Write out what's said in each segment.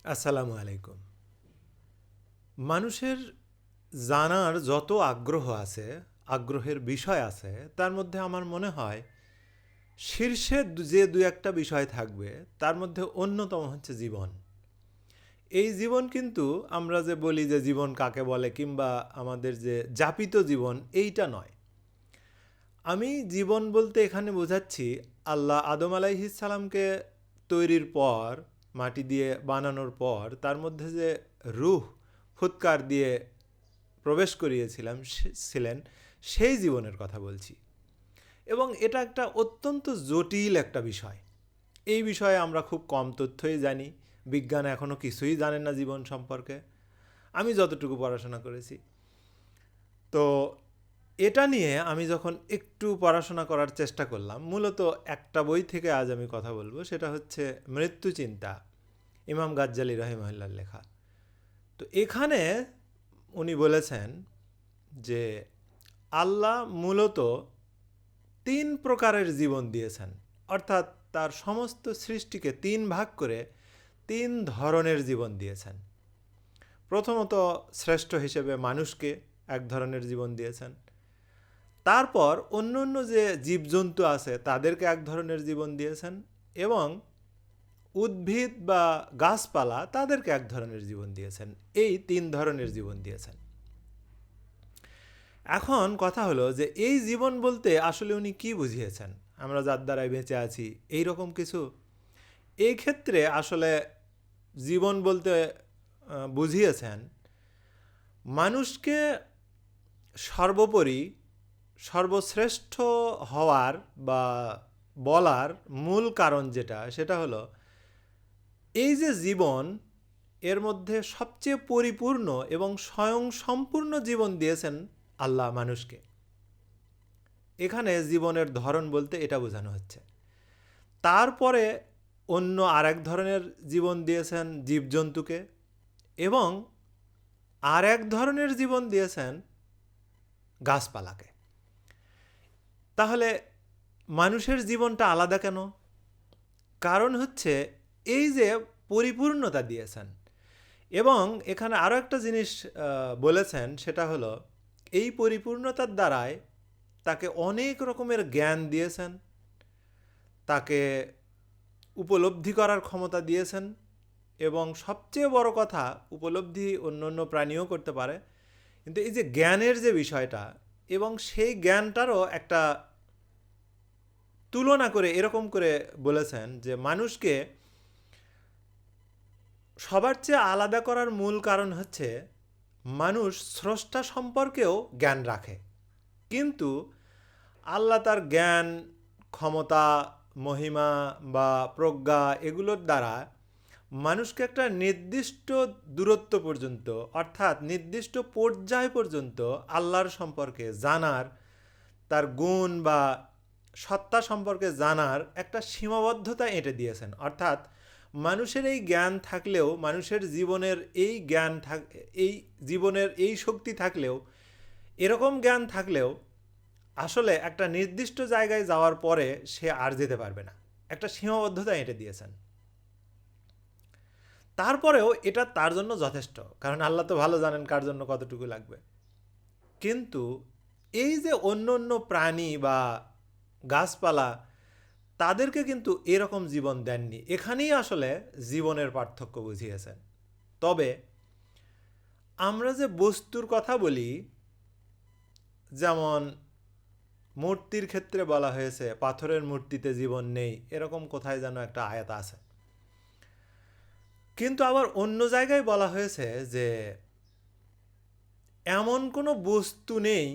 আসসালামু আলাইকুম। মানুষের জানার যত আগ্রহ আছে, আগ্রহের বিষয় আছে, তার মধ্যে আমার মনে হয় শীর্ষে যে দু একটা বিষয় থাকবে, তার মধ্যে অন্যতম হচ্ছে জীবন। এই জীবন কিন্তু আমরা যে বলি যে জীবন কাকে বলে কিংবা আমাদের যে যাপিত জীবন এইটা নয়। আমি জীবন বলতে এখানে বোঝাচ্ছি আল্লাহ আদম আলাইহিস সালামকে তৈরির পর, মাটি দিয়ে বানানোর পর তার মধ্যে যে রূহ ফুৎকার দিয়ে প্রবেশ করিয়েছিলাম ছিলেন সেই জীবনের কথা বলছি। এবং এটা একটা অত্যন্ত জটিল একটা বিষয়। এই বিষয়ে আমরা খুব কম তথ্যই জানি। বিজ্ঞান এখনও কিছুই জানে না জীবন সম্পর্কে, আমি যতটুকু পড়াশোনা করেছি। তো এটা নিয়ে আমি যখন একটু পড়াশোনা করার চেষ্টা করলাম, মূলত একটা বই থেকে আজ আমি কথা বলবো, সেটা হচ্ছে মৃত্যু চিন্তা, ইমাম গাজ্জালি রহিমাহুল্লাহর লেখা। তো এখানে উনি বলেছেন যে আল্লাহ মূলত তিন প্রকারের জীবন দিয়েছেন, অর্থাৎ তার সমস্ত সৃষ্টিকে তিন ভাগ করে তিন ধরনের জীবন দিয়েছেন। প্রথমত শ্রেষ্ঠ হিসেবে মানুষকে এক ধরনের জীবন দিয়েছেন, তারপর অন্য অন্য যে জীবজন্তু আছে তাদেরকে এক ধরনের জীবন দিয়েছেন, এবং উদ্ভিদ বা গাছপালা তাদেরকে এক ধরনের জীবন দিয়েছেন। এই তিন ধরনের জীবন দিয়েছেন। এখন কথা হলো যে এই জীবন বলতে আসলে উনি কি বুঝিয়েছেন, আমরা যার দ্বারাই বেঁচে আছি এই রকম কিছু। এই ক্ষেত্রে আসলে জীবন বলতে বুঝিয়েছেন মানুষকে সর্বোপরি সর্বশ্রেষ্ঠ হওয়ার বা বলার মূল কারণ যেটা, সেটা হলো এই যে জীবন, এর মধ্যে সবচেয়ে পরিপূর্ণ এবং স্বয়ং সম্পূর্ণ জীবন দিয়েছেন আল্লাহ মানুষকে। এখানে জীবনের ধরন বলতে এটা বোঝানো হচ্ছে। তারপরে অন্য আর এক ধরনের জীবন দিয়েছেন জীবজন্তুকে, এবং আর এক ধরনের জীবন দিয়েছেন গাছপালাকে। তাহলে মানুষের জীবনটা আলাদা কেন? কারণ হচ্ছে এই যে পরিপূর্ণতা দিয়েছেন। এবং এখানে আরও একটা জিনিস বলেছেন, সেটা হলো এই পরিপূর্ণতার দ্বারায় তাকে অনেক রকমের জ্ঞান দিয়েছেন, তাকে উপলব্ধি করার ক্ষমতা দিয়েছেন, এবং সবচেয়ে বড় কথা, উপলব্ধি অন্য অন্য প্রাণীও করতে পারে, কিন্তু এই যে জ্ঞানের যে বিষয়টা, এবং সেই জ্ঞানটারও একটা তুলনা করে এরকম করে বলেছেন যে মানুষকে সবার চেয়ে আলাদা করার মূল কারণ হচ্ছে মানুষ স্রষ্টা সম্পর্কেও জ্ঞান রাখে, কিন্তু আল্লাহ তার জ্ঞান, ক্ষমতা, মহিমা বা প্রজ্ঞা এগুলোর দ্বারা মানুষকে একটা নির্দিষ্ট দূরত্ব পর্যন্ত, অর্থাৎ নির্দিষ্ট পর্যায় পর্যন্ত আল্লাহর সম্পর্কে জানার, তার গুণ বা সত্তা সম্পর্কে জানার একটা সীমাবদ্ধতা এঁটে দিয়েছেন। অর্থাৎ মানুষের এই জ্ঞান থাকলেও, মানুষের জীবনের এই জ্ঞান এই জীবনের এই শক্তি থাকলেও, এরকম জ্ঞান থাকলেও আসলে একটা নির্দিষ্ট জায়গায় যাওয়ার পরে সে আর যেতে পারবে না, একটা সীমাবদ্ধতা এঁটে দিয়েছেন। তারপরেও এটা তার জন্য যথেষ্ট, কারণ আল্লাহ তো ভালো জানেন কার জন্য কতটুকু লাগবে। কিন্তু এই যে অন্য অন্য প্রাণী বা গাছপালা, তাদেরকে কিন্তু এরকম জীবন দেননি। এখানেই আসলে জীবনের পার্থক্য বুঝিয়েছেন। তবে আমরা যে বস্তুর কথা বলি, যেমন মূর্তির ক্ষেত্রে বলা হয়েছে পাথরের মূর্তিতে জীবন নেই, এরকম কোথায় যেন একটা আয়াত আছে। কিন্তু আবার অন্য জায়গায় বলা হয়েছে যে এমন কোনো বস্তু নেই,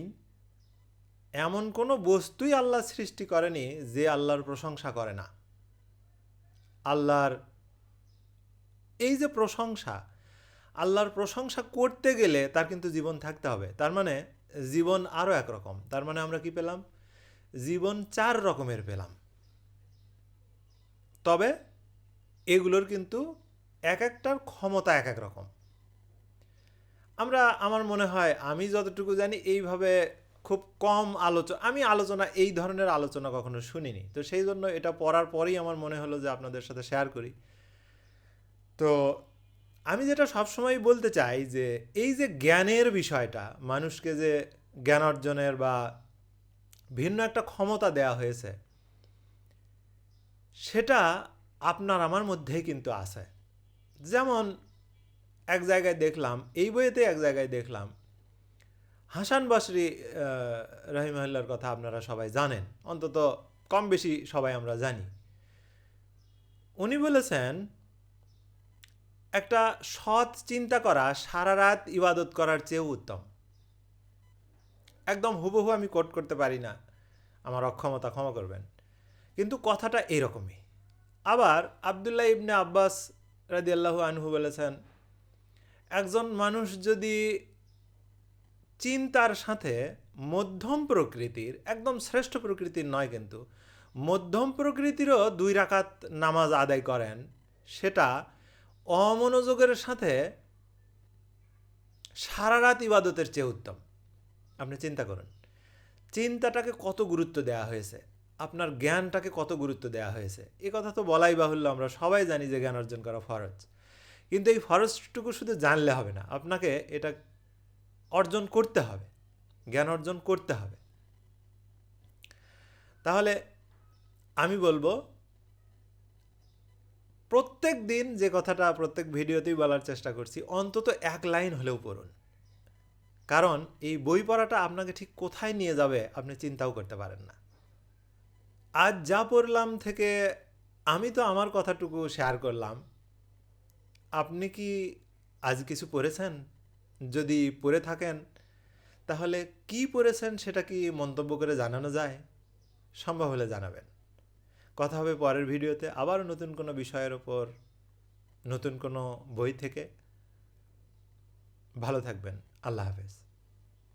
এমন কোনো বস্তুই আল্লাহ সৃষ্টি করেনি যে আল্লাহর প্রশংসা করে না। আল্লাহর এই যে প্রশংসা, আল্লাহর প্রশংসা করতে গেলে তার কিন্তু জীবন থাকতে হবে। তার মানে জীবন আরও একরকম। তার মানে আমরা কি পেলাম? জীবন চার রকমের পেলাম। তবে এগুলোর কিন্তু এক একটার ক্ষমতা এক এক রকম। আমার মনে হয় আমি যতটুকু জানি এইভাবে খুব কম আমি আলোচনা, এই ধরনের আলোচনা কখনো শুনিনি। তো সেই জন্য এটা পড়ার পরেই আমার মনে হলো যে আপনাদের সাথে শেয়ার করি। তো আমি যেটা সবসময় বলতে চাই যে এই যে জ্ঞানের বিষয়টা, মানুষকে যে জ্ঞান অর্জনের বা ভিন্ন একটা ক্ষমতা দেয়া হয়েছে, সেটা আপনার আমার মধ্যেই কিন্তু আছে। যেমন এক জায়গায় দেখলাম, এই বইয়েতে এক জায়গায় দেখলাম, হাসান বসরি রহিমাহুল্লাহর কথা আপনারা সবাই জানেন, অন্তত কম বেশি সবাই আমরা জানি। উনি বলেছেন, একটা সৎ চিন্তা করা সারা রাত ইবাদত করার চেয়েও উত্তম। একদম হুবহু আমি কোট করতে পারি না, আমার অক্ষমতা ক্ষমা করবেন, কিন্তু কথাটা এরকমই। আবার আবদুল্লাহ ইবনে আব্বাস রাদিয়াল্লাহু আনহু বলেছেন, একজন মানুষ যদি চিন্তার সাথে মধ্যম প্রকৃতির, একদম শ্রেষ্ঠ প্রকৃতির নয় কিন্তু মধ্যম প্রকৃতিরও 2 রাকাত নামাজ আদায় করেন, সেটা অমনোযোগের সাথে সারা রাত ইবাদতের চেয়ে উত্তম। আপনি চিন্তা করুন, চিন্তাটাকে কত গুরুত্ব দেওয়া হয়েছে, আপনার জ্ঞানটাকে কত গুরুত্ব দেওয়া হয়েছে। এ কথা তো বলাই বাহুল্য, আমরা সবাই জানি যে জ্ঞান অর্জন করা ফরজ। কিন্তু এই ফরজটুকু শুধু জানলে হবে না, আপনাকে এটা অর্জন করতে হবে, জ্ঞান অর্জন করতে হবে। তাহলে আমি বলবো, প্রত্যেক দিন যে কথাটা প্রত্যেক ভিডিওতেই বলার চেষ্টা করছি, অন্তত 1 লাইন হলেও পড়ুন। কারণ এই বই পড়াটা আপনাকে ঠিক কোথায় নিয়ে যাবে আপনি চিন্তাও করতে পারেন না। আজ যা পড়লাম থেকে আমি তো আমার কথাটুকু শেয়ার করলাম। আপনি কি আজ কিছু পড়েছেন? যদি পড়ে থাকেন, তাহলে কি পড়েছেন সেটা কি মন্তব্য করে জানানো যায়? সম্ভব হলে জানাবেন। কথা হবে পরের ভিডিওতে, আবার নতুন কোনো বিষয়ের ওপর, নতুন কোনো বই থেকে। ভালো থাকবেন। আল্লাহ হাফেজ।